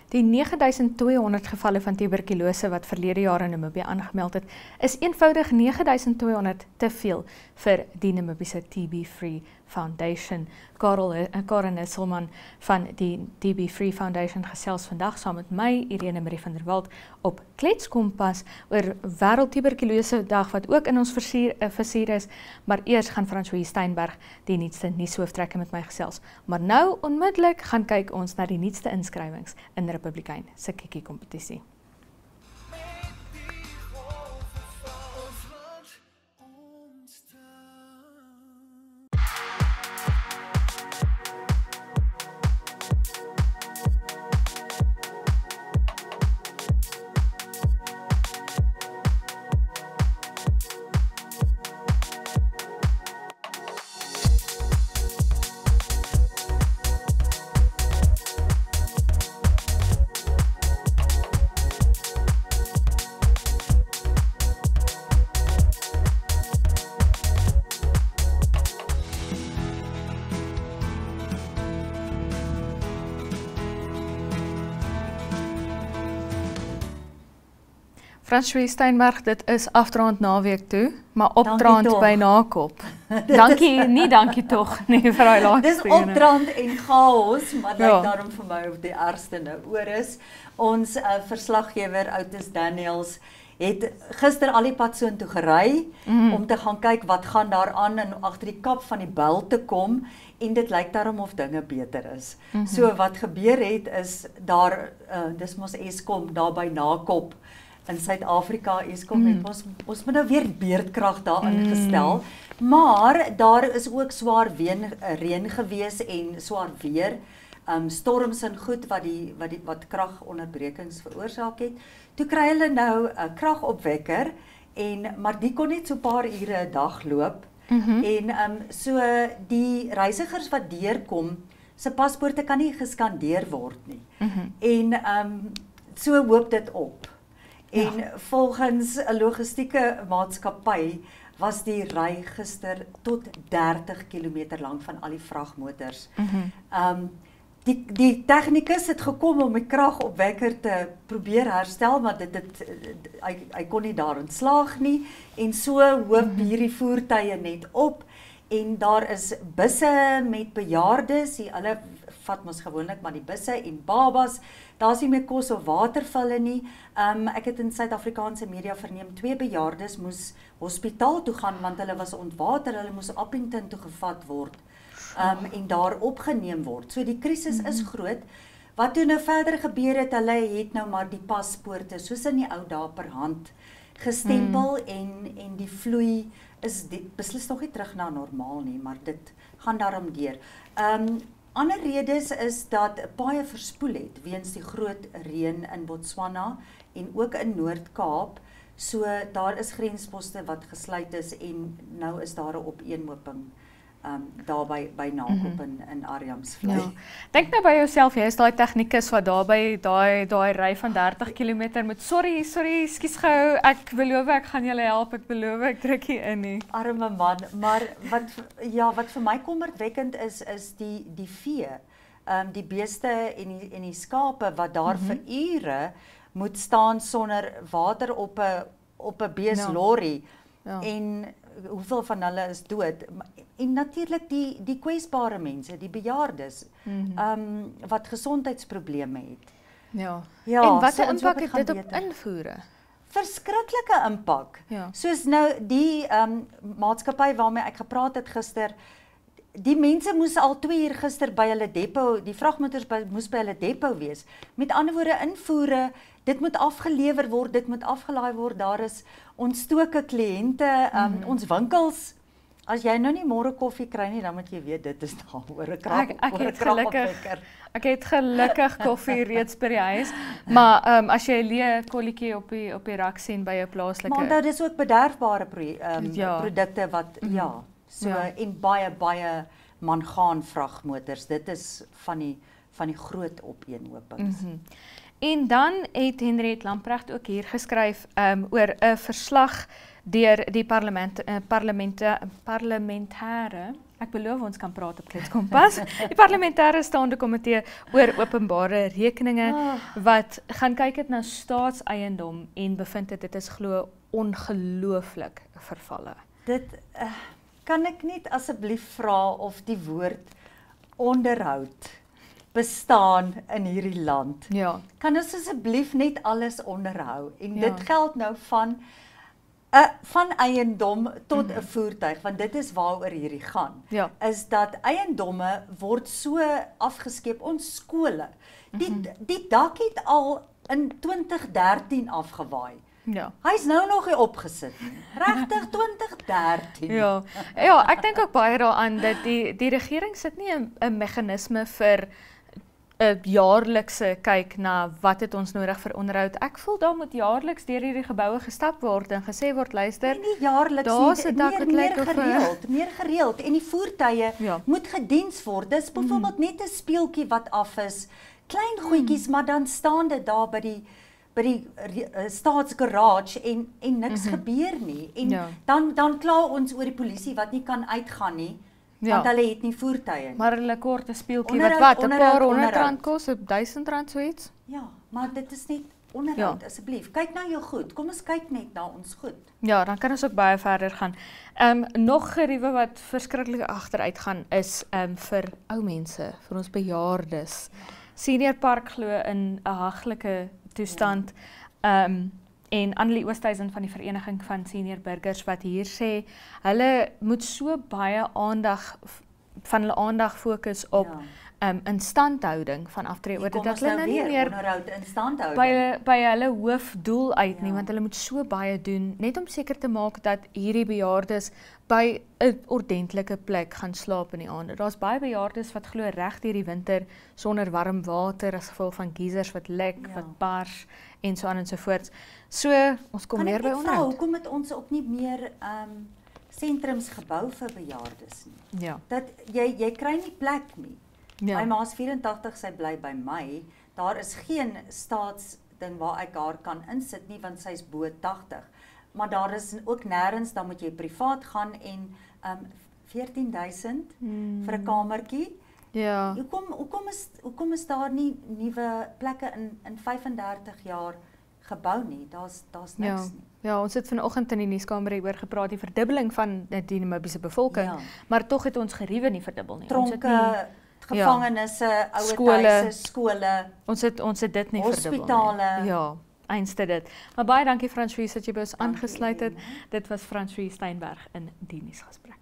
Die 9200 gevalle van tuberkulose wat verlede jaar in Namibië aangemeld het, is eenvoudig 9200 te veel vir die Namibiese TB Free Foundation. Karen Hesselman van die TB Free Foundation gesels vandag saam met my, Irene Marie van der Walt, op Kletskompas oor Wêreldtuberkulose Dag wat ook in ons versier is, maar eers gaan François Steinberg die nuutste nuushooftrekke met my gesels. Maar nou onmiddellik gaan kyk ons na die nuutste inskrywings in Republikein se kikkie kompetisie. François Steinberg, dit is afdraand naweek toe, maar opdraand by nakop. Dankie, nie dankie tog, nie vir daai laaste. Dis opdraand en chaos, maar lyk daarom vir my of die ergste nou oor is. Ons verslaggewer Otis Daniels het gister al die pad soontoe gery om te gaan kyk wat gaan daar aan en agter die kap van die bel te kom en dit lyk daarom of dinge beter is. So wat gebeur het is daar dis mos Eskom daar by Nakop in Suid-Afrika. Eskom het ons moet nou weer beerdkrag daar ingestel, maar daar is ook swaar reën gewees en swaar weer, storms en goed wat kragonderbrekings veroorsaak het. Toe kry hulle nou 'n kragopwekker maar die kon net so 'n paar ure 'n dag loop. En so die reisigers wat deurkom, se paspoorte kan nie geskandeer word nie. En so hoop dit op. En volgens 'n logistieke maatskappy was die ry gister tot 30 km lank van al die vragmotors. Die tegnikus het gekom om die kragopwekker te probeer herstel, maar hy kon nie daarin slaag nie. En so hoop hierdie voertuie net op. En daar is busse met bejaardes, hulle vat mos gewoonlik maar die busse en babas. Daar's nie meer kos of water vir hulle nie. Ek het in Suid-Afrikaanse media verneem 2 bejaardes moes hospitaal toe gaan want hulle was ontwater, hulle moes Appington toe gevat word en daar opgeneem word. So die krisis is groot. Wat toe nou verder gebeur het, hulle het nou maar die paspoorte soos in die ou dae per hand gestempel en die vloei is beslis nog nie terug na normaal nie, maar dit gaan daarom deur. Ander redes is dat paaie verspoel het weens die groot reën in Botswana en ook in Noord-Kaap. So daar is grensposte wat gesluit is en nou is daar 'n opeenhoping daar by Nakop in Arjamsvlei. Ja. Dink nou by jouself, jy is daai tegnikus wat daar by daai ry van 30 km met sorry, skus gou, ek beloof ek gaan julle help, ek beloof ek druk nie in nie. Arme man, maar wat vir my kommerwekkend is die vee, die beeste en die skape wat daar vir ure moet staan sonder water op 'n beeslorry. En hoeveel van hulle is dood? En natuurlik die kwesbare mense, die bejaardes, wat gesondheidsprobleme het. Ja. En wat 'n impak het dit op invoere? Verskriklike impak. Soos nou die maatskappy waarmee ek gepraat het gister, die mense moes al 2 uur gister by hulle depo, die vragmotors moes by hulle depo wees. Met ander woorde, invoere, dit moet afgelewer word, dit moet afgelaai word, daar is ontstoke kliënte, ons winkels. As jy nou nie môre koffie kry nie, dan moet jy weet, dit is daar oor 'n kragopwekker. Ek het gelukkig koffie reeds by die huis, maar as jy 'n leë kolletjie op die rak sien by 'n plaaslike... Maar dit is ook bederfbare produkte wat, so, en baie mangaan vragmotors, dit is van die groot opeenhopings. En dan het Henriette Lamprecht ook hier geskryf oor 'n verslag deur die parlementêre Ek beloof ons kan praat op Klets Kompas. Die parlementêre staande komitee oor openbare rekeninge wat gaan kyk het na staatseiendom en bevind dit is glo ongelooflik vervalle. Dit kan ek net asseblief vra of die woord onderhoud bestaan in hierdie land. Ja. Kan ons asseblief net alles onderhou en dit geld nou van eiendom tot 'n voertuig, want dit is waaroor hierdie gaan. Ja. Is dat eiendomme word so afgeskep, ons skole. Die dak het al in 2013 afgewaai. Ja. Hy's nou nog nie opgesit nie. Regtig 2013. Ja, ek dink ook baie daaraan dat die regering sit nie 'n meganisme vir 'n jaarlikse kyk na wat het ons nodig vir onderhoud. Ek voel daar moet jaarliks deur hierdie geboue gestap word en gesê word, luister, nie jaarliks meer gereeld en die voertuie moet gediens word. Dis byvoorbeeld net 'n speeltjie wat af is, klein goedjies, maar dan staan dit daar by die staatsgarage en niks gebeur nie. En dan kla ons oor die polisie wat nie kan uitgaan nie. Want hulle het nie voertuie nie. Maar hulle kort 'n speeltjie wat 'n paar R100 kos, R1000 so iets? Ja, maar dit is net onderhoud asseblief. Kyk na jou goed. Kom ons kyk net na ons goed. Ja, dan kan ons ook baie verder gaan. Nog geriewe wat verskriklik agteruit gaan is vir ou mense, vir ons bejaardes. Senior Park glo in 'n haglike toestand. En Annelie Oosthuizen van die Vereniging van Senior Burgers wat hier sê, hulle moet so baie aandag fokus op instandhouding van aftreeorde dat hulle nie meer onderhoud instandhouding by hulle hoofdoel uit nie, want hulle moet so baie doen net om seker te maak dat hierdie bejaardes by 'n ordentlike plek gaan slaap in die aande. Daar's baie bejaardes wat glo reg deur die winter sonder warm water as gevolg van geisers wat lek, wat bars en so aan en so voort. So, ons kom meer by onderhoud. Hoekom het ons ook nie meer sentrums gebou vir bejaardes nie? Ja. Dat jy kry nie plek nie. Ja. My ma is 84, sy bly by my. Daar is geen staatsding waar ek haar kan insit nie, want sy is bo 80. Maar daar is ook nêrens, dan moet jy privaat gaan en 14.000 vir 'n kamertjie. Ja. Hoekom is daar nie nuwe plekke in 35 jaar gebou nie? Daar's niks nie. Ja, ons het vanoggend in die nuuskamer hieroor gepraat, die verdubbeling van die Namibiese bevolking, maar tog het ons geriewe nie verdubbel nie. Tronke, gevangenisse, ouerhuise, skole. Ons het dit nie verdubbel nie. Hospitale. Ja, einste dit. Maar baie dankie Franswies dat jy by ons aangesluit het. Dit was Franswies Steinberg in die nuusgesprek.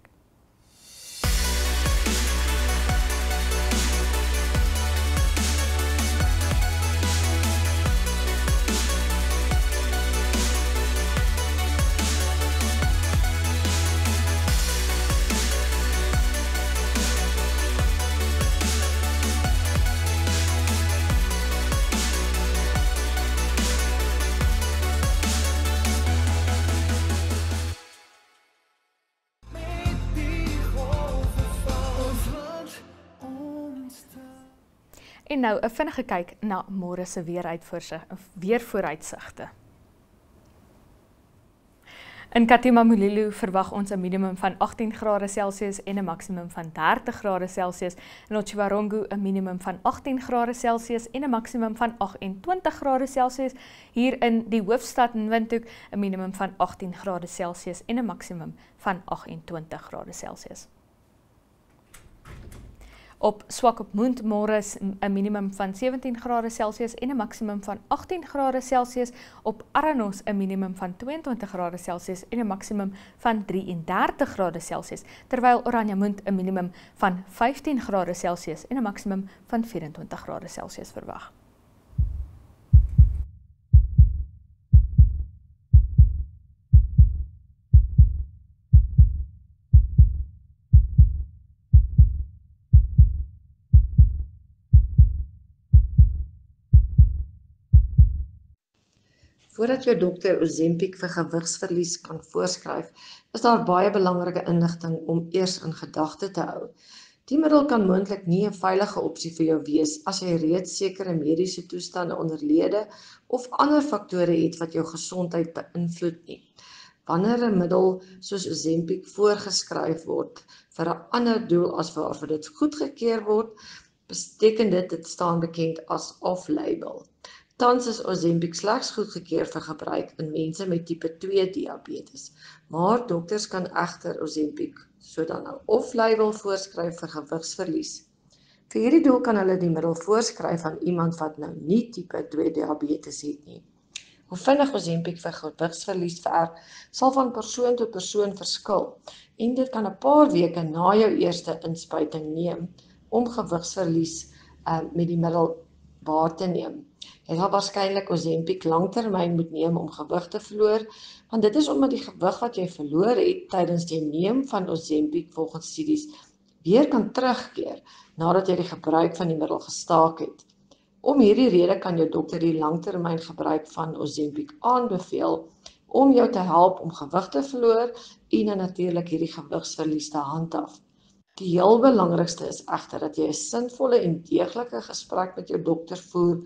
En nou 'n vinnige kyk na môre se weervooruitsigte. In Katima-Mulilo verwag ons 'n minimum van 18 grade Celsius en 'n maksimum van 30 grade Celsius. In Otjiwarongo 'n minimum van 18 grade Celsius en 'n maksimum van 28 grade Celsius. Hier in die hoofstad in Windhoek 'n minimum van 18 grade Celsius en 'n maksimum van 28 grade Celsius. Op Swakopmund môre 'n minimum van 17 grade Celsius en 'n maksimum van 18 grade Celsius. Op Aranos 'n minimum van 22 grade Celsius en 'n maksimum van 33 grade Celsius, terwyl Oranjemund 'n minimum van 15 grade Celsius en 'n maksimum van 24 grade Celsius verwag. Voordat jou dokter Ozempic vir gewigsverlies kan voorskryf, is daar baie belangrike inligting om eers in gedagte te hou. Die middel kan moontlik nie 'n veilige opsie vir jou wees as jy reeds sekere mediese toestande onderlede of ander faktore het wat jou gesondheid beïnvloed nie. Wanneer 'n middel soos Ozempic voorgeskryf word vir 'n ander doel as waarvoor dit goedgekeur word, beteken dit staan bekend as off-label. Tans is Ozempic slegs goedgekeur vir gebruik in mense met tipe 2 diabetes, maar dokters kan egter Ozempic sodan nou off-label voorskryf vir gewigsverlies. Vir hierdie doel kan hulle die middel voorskryf aan iemand wat nou nie tipe 2 diabetes het nie. Hoe vinnig Ozempic vir gewigsverlies werk, sal van persoon tot persoon verskil en dit kan 'n paar weke na jou eerste inspuiting neem om gewigsverlies met die middel waar te neem. Jy sal waarskynlik Ozempic langtermyn moet neem om gewig te verloor, want dit is omdat die gewig wat jy verloor het tydens die neem van Ozempic volgens studies weer kan terugkeer nadat jy die gebruik van die middel gestaak het. Om hierdie rede kan jou dokter die langtermyn gebruik van Ozempic aanbeveel om jou te help om gewig te verloor en dan natuurlik hierdie gewigsverlies te handhaaf. Die heel belangrikste is egter dat jy 'n sinvolle en deeglike gesprek met jou dokter voer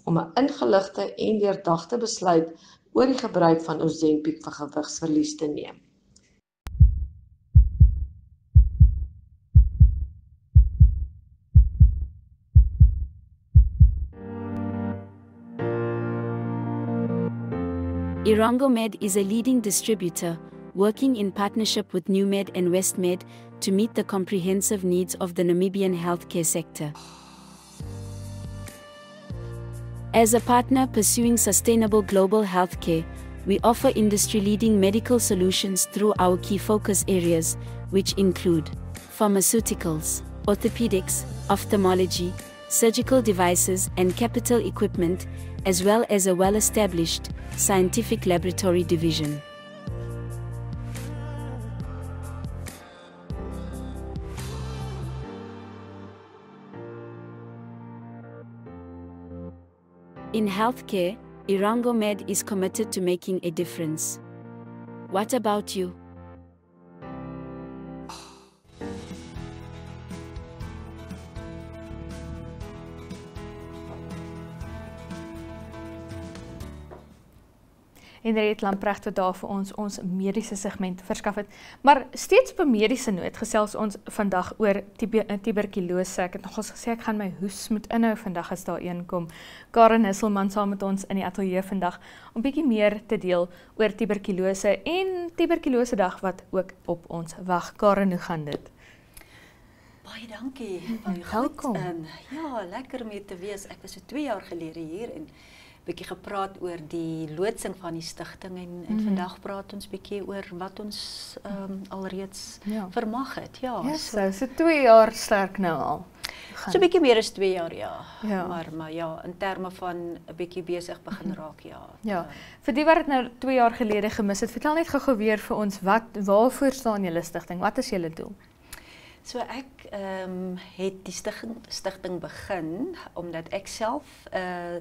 om 'n ingeligte en deurdagte besluit oor die gebruik van Ozempic vir gewigsverlies te neem. Irongomed is a leading distributor, working in partnership with NewMed and WestMed to meet the comprehensive needs of the Namibian healthcare sector. As a partner pursuing sustainable global healthcare, we offer industry-leading medical solutions through our key focus areas, which include pharmaceuticals, orthopedics, ophthalmology, surgical devices and capital equipment, as well as a well-established scientific laboratory division. In healthcare, Irongomed is committed to making a difference. What about you? En Riet Lamprecht wat daar vir ons mediese segment verskaf het. Maar steeds op 'n mediese noot gesels ons vandag oor tuberkulose. Ek het nogals gesê ek gaan my hoes moet inhou vandag as daar een kom. Karen Hisselman saam met ons in die ateljee vandag om bietjie meer te deel oor tuberkulose en tuberkulosedag wat ook op ons wag. Karen, hoe gaan dit? Baie dankie. Baie Welkom. Ja, lekker om hier te wees. Ek was so 2 jaar gelede hier en bietjie gepraat oor die loodsing van die stigting en vandag praat ons bietjie oor wat ons alreeds vermag het. Ja, so 2 jaar sterk nou al. So bietjie meer as 2 jaar, ja. Maar ja, in terme van 'n bietjie besig begin raak, ja. Ja. Vir die wat dit nou 2 jaar gelede gemis het, vertel net gou-gou weer vir ons waarvoor staan julle stigting? Wat is julle doel? So ek het die stigting begin omdat ek self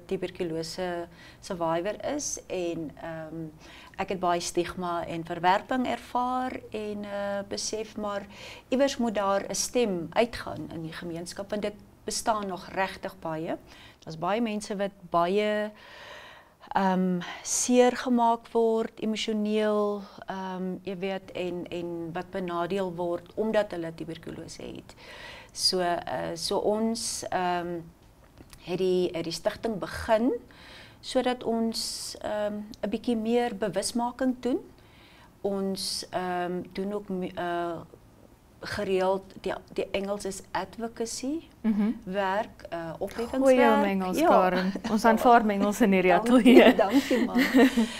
tuberkulose survivor is en ek het baie stigma en verwerping ervaar en besef maar iewers moet daar 'n stem uitgaan in die gemeenskap want dit bestaan nog regtig baie. Daar's baie mense wat baie seer gemaak word, emosioneel, jy weet, en wat benadeel word omdat hulle tuberkulose het. So ons het die stigting begin sodat ons 'n bietjie meer bewusmaking doen. Ons doen ook gereeld, die Engels is advocacy, werk, opheffingswerk. Goeie Engels, Karen. Ons aanvaar Engels in hierdie ateljee. Dankie man.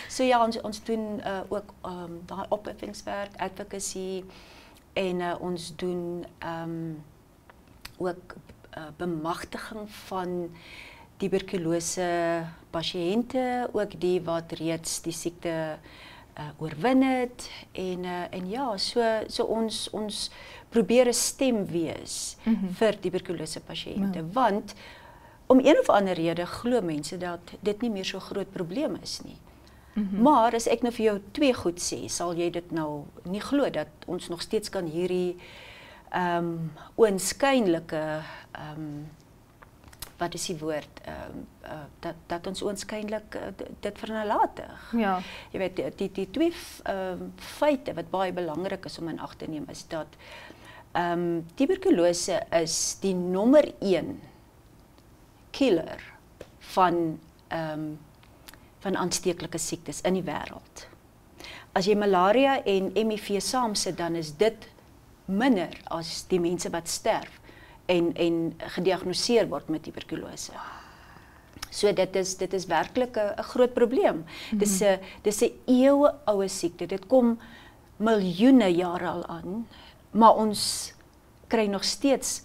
So ja, ons doen ook daai opheffingswerk, advocacy en ons doen ook bemagtiging van tuberkulose pasiënte, ook die wat reeds die siekte oorwin het en ja, so ons probeer 'n stem wees vir tuberkulose pasiënte, want om een of ander rede glo mense dat dit nie meer so groot probleem is nie. Maar as ek nou vir jou 2 goed sê, sal jy dit nou nie glo dat ons nog steeds kan hierdie oënskynlike wat is die woord, dat ons oënskynlik dit vernalatig. Ja. Jy weet, die twee feite wat baie belangrik is om in ag te neem is dat tuberkulose is die nommer 1 killer van aansteeklike siektes in die wêreld. As jy malaria en HIV saamsit, dan is dit minder as die mense wat sterf en gediagnoseer word met tuberkulose. So dit is werklik 'n groot probleem. Dis 'n eeueoue siekte. Dit kom miljoene jare al aan, maar ons kry nog steeds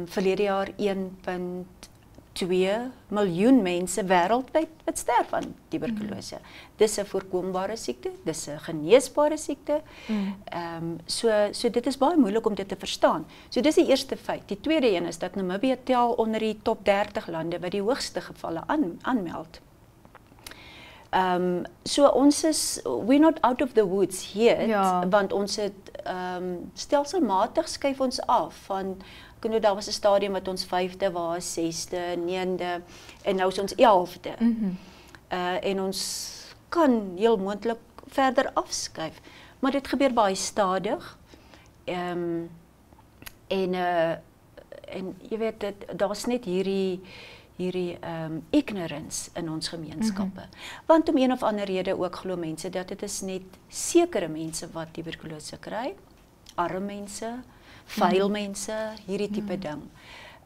verlede jaar 1,2 miljoen mense wêreldwyd wat sterf aan tuberkulose. Dis 'n voorkombare siekte, dis 'n geneesbare siekte. So dit is baie moeilik om dit te verstaan. So dis die eerste feit. Die tweede een is dat Namibië tel onder die top 30 lande wat die hoogste gevalle aanmeld. So ons we're not out of the woods yet, want ons het stelselmatig skuif ons af van daar was 'n stadium wat ons 5de was, 6de, 9de en nou is ons 11de. En ons kan heel moontlik verder afskuif, maar dit gebeur baie stadig. En jy weet daar's net hierdie ignorance in ons gemeenskappe. Want om een of ander rede ook glo mense dat dit is net sekere mense wat tuberkulose kry, arme mense, vuil mense, hierdie tipe ding.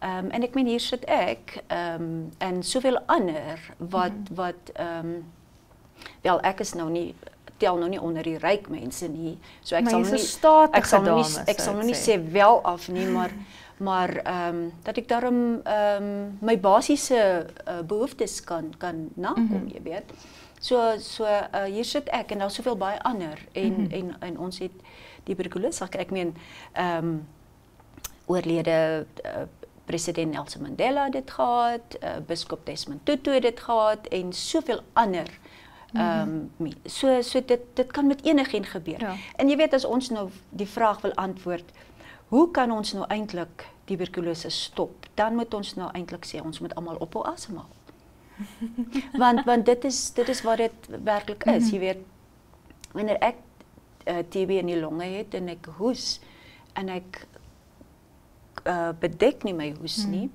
En ek meen hier sit ek en soveel ander wat wel ek is nou nie tel nou nie onder die ryk mense nie. So ek sal nou nie sê wel af nie, maar dat ek daarom my basiese behoeftes kan nakom, jy weet. So hier sit ek en daar soveel baie ander en ons het tuberkulose. Ek meen oorlede president Nelson Mandela het dit gehad, biskop Desmond Tutu het dit gehad en soveel ander. So dit kan met enigiemand gebeur. Ja. En jy weet as ons nou die vraag wil antwoord, hoe kan ons nou eintlik tuberkulose stop? Dan moet ons nou eintlik sê ons moet almal ophou asemhaal. want dit is wat dit werklik is. Jy weet, wanneer ek TB in die longe het en ek hoes en ek bedek nie my hoes nie.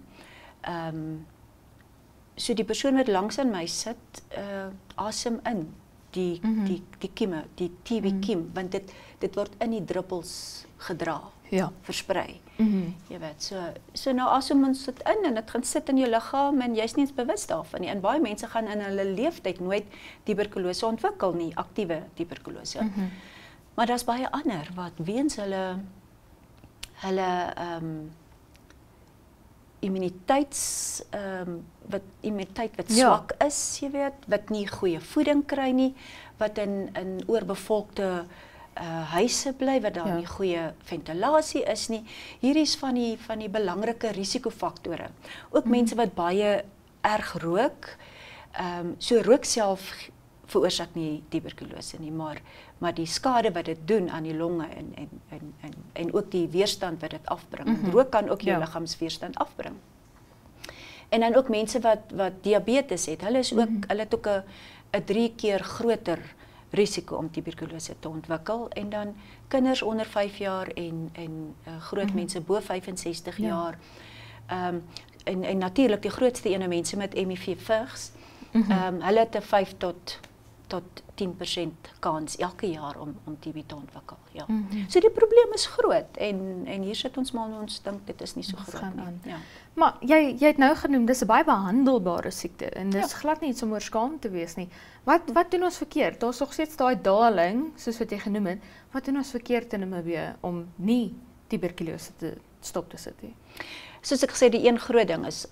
So die persoon wat langs aan my sit, asem in die kieme, die TB kiem, want dit word in die druppels gedra, versprei. Jy weet, so nou asem ons dit in en dit gaan sit in jou liggaam en jy's nie eens bewus daarvan nie. En baie mense gaan in hulle leeftyd nooit tuberkulose ontwikkel nie, aktiewe tuberkulose. Maar daar's baie ander wat weens hulle immuniteit wat swak is, jy weet, wat nie goeie voeding kry nie, wat in oorbevolkte huise bly, wat daar nie goeie ventilasie is nie. Hier is van die belangrike risikofaktore. Ook mense wat baie erg rook, so rook self veroorsaak nie tuberkulose nie, maar die skade wat dit doen aan die longe en ook die weerstand wat dit afbring. Rook kan ook jou liggaamsweerstand afbring. En dan ook mense wat diabetes het, hulle het ook 'n 3 keer groter risiko om tuberkulose te ontwikkel en dan kinders onder 5 jaar en groot mense bo 65 jaar. En natuurlik die grootste ene mense met HIV vigs. Hulle het 'n 5 tot 10% kans elke jaar om TB te ontwikkel. Ja. So die probleem is groot en hier sit ons maar en ons dink dit is nie so groot nie. Ja. Maar jy het nou genoem dis 'n baie behandelbare siekte en dis glad nie iets om oor skaam te wees nie. Wat doen ons verkeerd? Daar's nog steeds daai daling soos wat jy genoem het. Wat doen ons verkeerd in Namibië om nie tuberkulose te stop te sit nie? Soos ek gesê, die een groot ding is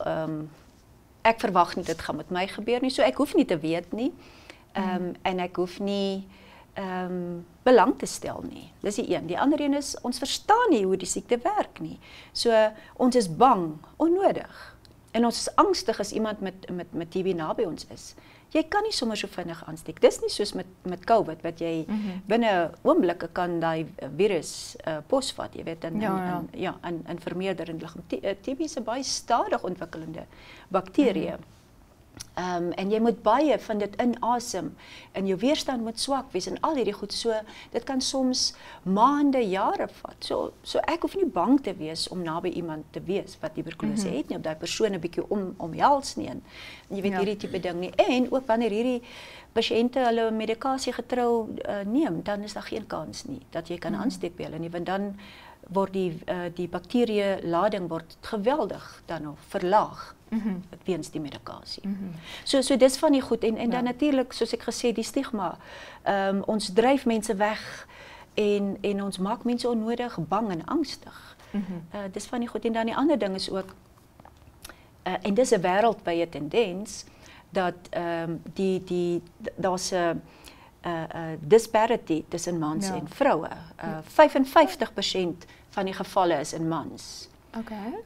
ek verwag nie dit gaan met my gebeur nie, so ek hoef nie te weet nie. En ek hoef nie belang te stel nie. Dis die een. Die ander een is, ons verstaan nie hoe die siekte werk nie. So, ons is bang, onnodig. En ons is angstig as iemand met TB naby ons is. Jy kan nie sommer so vinnig aansteek. Dis nie soos met COVID wat jy binne oomblikke kan daai virus posvat, jy weet, en vermeerder in die liggaam. TB is 'n baie stadig ontwikkelende bakterie. En jy moet baie van dit inasem en jou weerstand moet swak wees en al hierdie goed, so dit kan soms maande, jare vat. So ek hoef nie bang te wees om naby iemand te wees wat tuberkulose het nie, op daai persoon 'n bietjie omhels nie en jy weet hierdie tipe ding nie. En ook wanneer hierdie pasiënte hulle medikasie getrou neem, dan is daar geen kans nie dat jy kan aansteek by hulle nie, want dan word die bakterie lading word geweldig dan nog verlaag weens die medikasie. So dis van die goed en dan natuurlik soos ek gesê die stigma. Ons dryf mense weg en ons maak mense onnodig bang en angstig. Dis van die goed en dan die ander ding is ook en dis 'n wêreldwye tendens dat daar's 'n disparity tussen mans en vroue. 55% van die gevalle is in mans.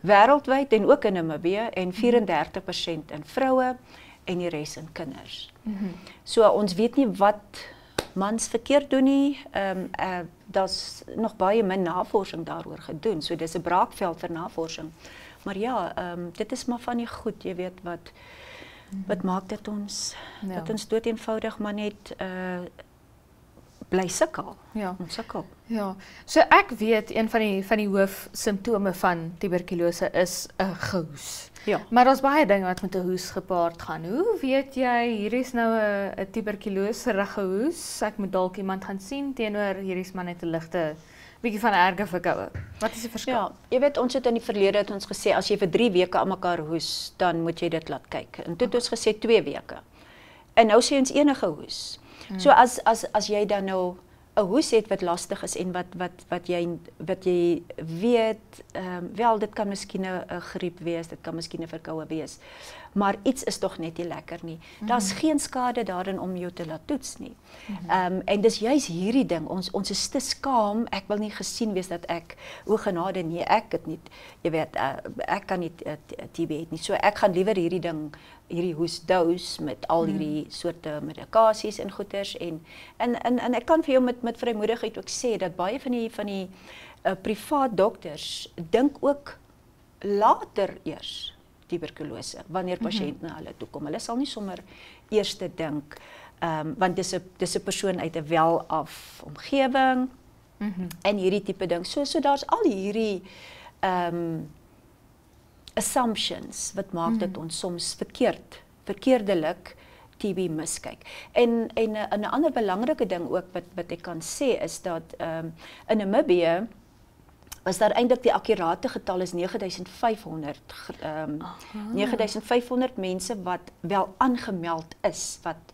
Wêreldwyd en ook in Namibië en 34% in vroue en die res in kinders. So ons weet nie wat mans verkeerd doen nie. Daar's nog baie min navorsing daaroor gedoen. So dis 'n braakveld vir navorsing. Maar ja, dit is maar van die goed, jy weet wat maak dit ons dat ons dood eenvoudig maar net bly sukkel. Ons sukkel. Ja. So ek weet een van die hoofsimptome van tuberkulose is 'n gehoes. Maar daar's baie dinge wat met 'n hoes gepaard gaan. Hoe weet jy hier is nou 'n tuberkuloserige hoes? Ek moet dalk iemand gaan sien teenoor hier is maar net 'n ligte bietjie van 'n erge verkoue. Wat is die verskil? Ja, jy weet ons het in die verlede het ons gesê as jy vir 3 weke aan mekaar hoes, dan moet jy dit laat kyk. En toe het ons gesê 2 weke. En nou sê ons enige hoes. So as jy dan nou 'n hoes het wat lastig is en wat jy weet, wel dit kan miskien 'n griep wees, dit kan miskien 'n verkoue wees. Maar iets is tog net nie lekker nie. Daar's geen skade daarin om jou te laat toets nie. En dis juis hierdie ding, ons is te skaam, ek wil nie gesien wees dat ek, o genade nee, ek het nie, jy weet, ek kan nie TB het nie. So ek gaan liewer hierdie hoesdous met al hierdie soorte medikasies en goeters en ek kan vir jou met vrymoedigheid ook sê dat baie van die privaat dokters dink ook later eers tuberkulose wanneer pasiënt na hulle toe kom. Hulle sal nie sommer eers dink want dis 'n persoon uit 'n welaf omgewing en hierdie tipe ding. So daar's al hierdie assumptions wat maak dat ons soms verkeerdelik TB miskyk. En 'n ander belangrike ding ook wat ek kan sê is dat in Namibië was daar eintlik die akkurate getal is 9500 9500 mense wat wel aangemeld is wat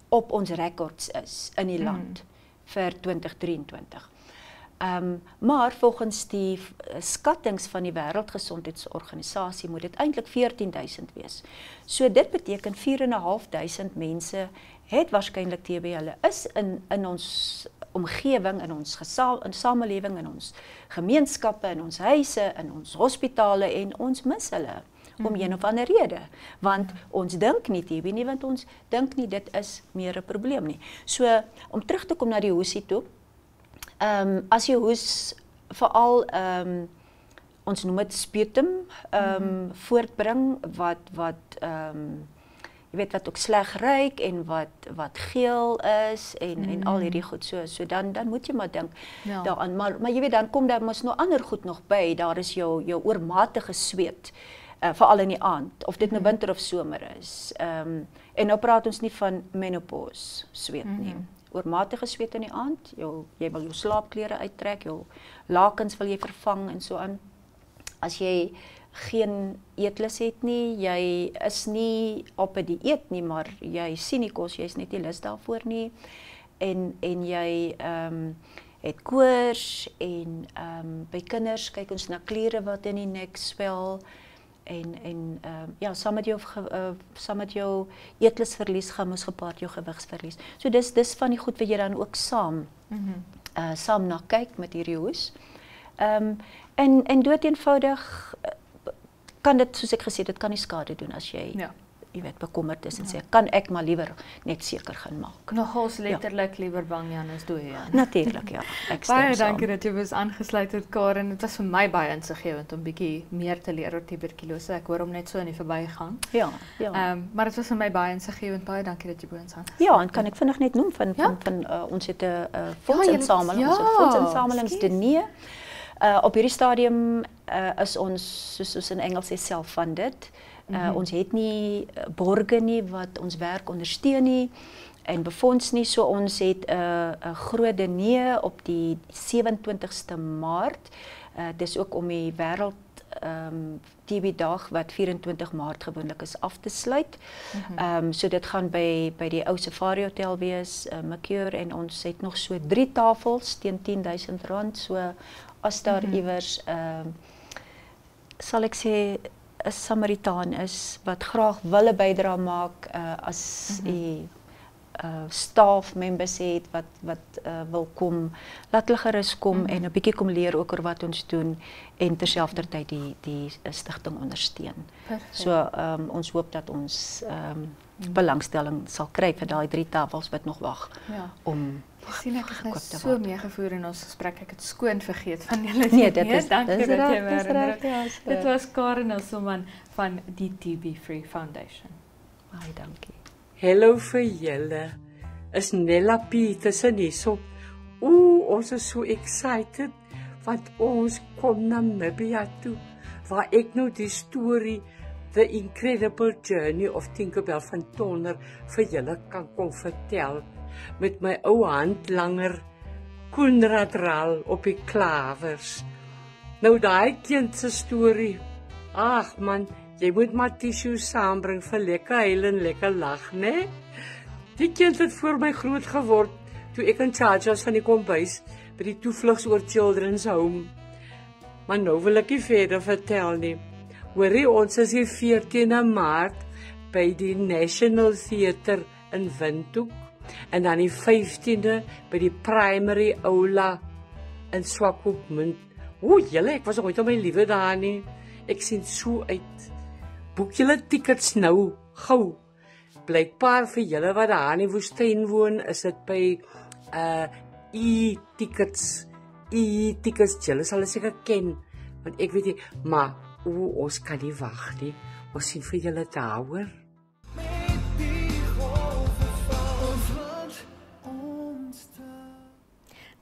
op ons rekords is in die land vir 2023. Maar volgens die skattings van die Wêreldgesondheidsorganisasie moet dit eintlik 14000 wees. So dit beteken 4500 mense het waarskynlik TB. Hulle is in ons omgewing, in ons samelewing, in ons gemeenskappe, in ons huise, in ons hospitale en ons mis hulle om een of ander rede. Want ons dink nie TB nie, want ons dink nie dit is meer 'n probleem nie. So om terug te kom na die hoesie toe, as jy hoes veral ons noem dit sputum voortbring wat jy weet wat ook sleg ruik en wat geel is en al hierdie goed so dan moet jy maar dink daaraan maar jy weet dan kom daar mos nog ander goed nog by. Daar is jou oormatige sweet veral in die aand of dit nou winter of somer is. En nou praat ons nie van menopause sweet nie. Oormatige sweet in die aand, jy wil jou slaapklere uittrek, jou lakens wil jy vervang en so aan. As jy geen eetlus het nie, jy is nie op 'n dieet nie, maar jy sien nie kos, jy is net nie lus daarvoor nie. En jy het koors en by kinders kyk ons na kliere wat in die nek swel. En ja, saam met jou eetlusverlies gaan ons gepaard jou gewigsverlies. So dis van die goed wat jy dan ook saam na kyk met hierdie hoes. En dood eenvoudig kan dit, soos ek gesê het, dit kan nie skade doen as jy jy weet bekommerd is en sê kan ek maar liewer net seker gaan maak. Nogals letterlik liewer bang Jan as dood Jan. Natuurlik ja. Ek stem Baie saam. dankie dat jy was aangesluit het Karen. Dit was vir my baie insiggewend om bietjie meer te leer oor tuberkulose. Ek hoor hom net so in die verbygang. Ja. Maar dit was vir my baie insiggewend. Baie dankie dat jy by ons aangesluit. Ja, en kan ek vinnig net noem van ons het 'n fondsinsameling, ons het fondsinsamelingsdiner. Op hierdie stadium is ons soos ons in Engels sê self-funded. Ons het nie borge nie wat ons werk ondersteun nie en befonds nie, so ons het 'n groot diner op die 27ste Maart. Dis ook om die wêreld TB dag wat 24 Maart gewoonlik is af te sluit. So dit gaan by die ou Safari Hotel wees, Mercure, en ons het nog so 3 tafels teen R10,000. So as daar iewers sal ek sê 'n Samaritaan is wat graag wil 'n bydrae maak as staff members het wat wil kom, laat hulle gerus kom en 'n bietjie kom leer ook oor wat ons doen en terselfdertyd die stigting ondersteun. Perfect. So ons hoop dat ons belangstelling sal kry vir daai 3 tafels wat nog wag om sien ek is nou so meegevoer in ons gesprek. Ek het skoon vergeet van julle. Nee, dit is dankie dat jy reg, dis reg, ja, dit was Karen Osselman van die TB Free Foundation. Baie dankie. Hallo vir julle. Is Nella Petersen hierso. Ons is so excited want ons kom na Namibia toe waar ek nou die storie The Incredible Journey of Tinkerbell van Tonner vir julle kan kom vertel met my ou handlanger Koenraad Raal op die klawers. Nou daai kind se storie. Ag man, jy moet maar tissue saambring vir lekker huil en lekker lag, né? Die kind het voor my groot geword toe ek in charge was van die kombuis by die toevlugs oor Children's Home. Maar nou wil ek nie verder vertel nie. Hoorie, ons is hier 14 Maart by die National Theatre in Windhoek en dan die 15de by die Primary Aula in Swakopmund. Julle, ek was ooit op my liewe daar nie. Ek sien so uit. Boek julle tickets nou, gou. Blykbaar vir julle wat daar in die woestyn woon, is dit by e-tickets. E-tickets, julle sal seker ken, want ek weet nie, maar ons kan nie wag nie. Ons sien vir julle daar, hoor.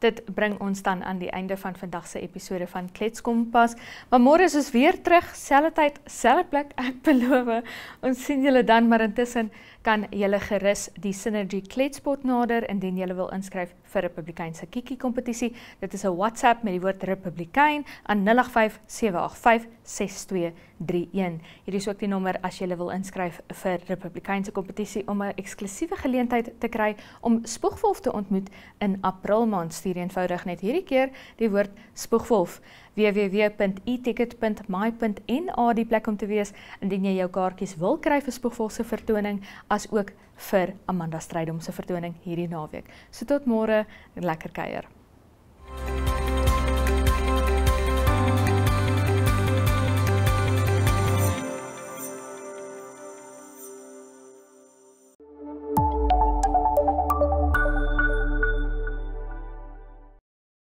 Dit bring ons dan aan die einde van vandag se episode van Kletskompas. Maar môre is ons weer terug, selfde tyd, selfde plek, ek beloof. Ons sien julle dan, maar intussen kan julle gerus die Synergy Kletspot nader indien julle wil inskryf vir Republikeinse Kiki kompetisie. Dit is 'n WhatsApp met die woord Republikein aan 0857856231. Hier is ook die nommer as julle wil inskryf vir Republikeinse kompetisie om 'n eksklusiewe geleentheid te kry om Spoegwolf te ontmoet in April maand. Stuur eenvoudig net hierdie keer die woord Spoegwolf. www.eticket.my.na die plek om te wees indien jy jou kaartjies wil kry vir Spoegwolf se vertoning as ook vir Amanda Strydom se vertoning hierdie naweek. So tot môre, lekker kuier.